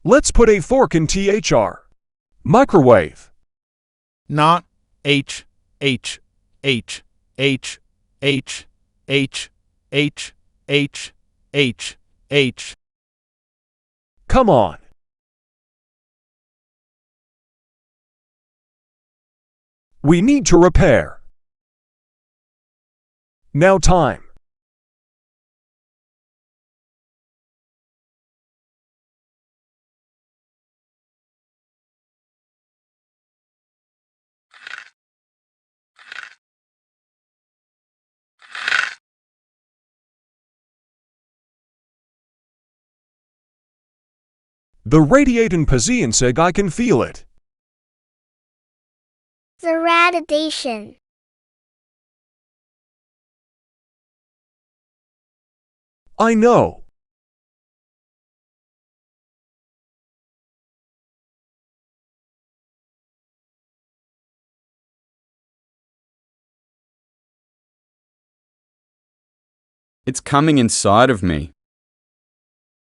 Let's put a fork in THR. Microwave. Not H, H, H, H, H, H, H, H, H, H. Come on. We need to repair. Now time. The radiating Paziensig, I can feel it. The radiation. I know. It's coming inside of me.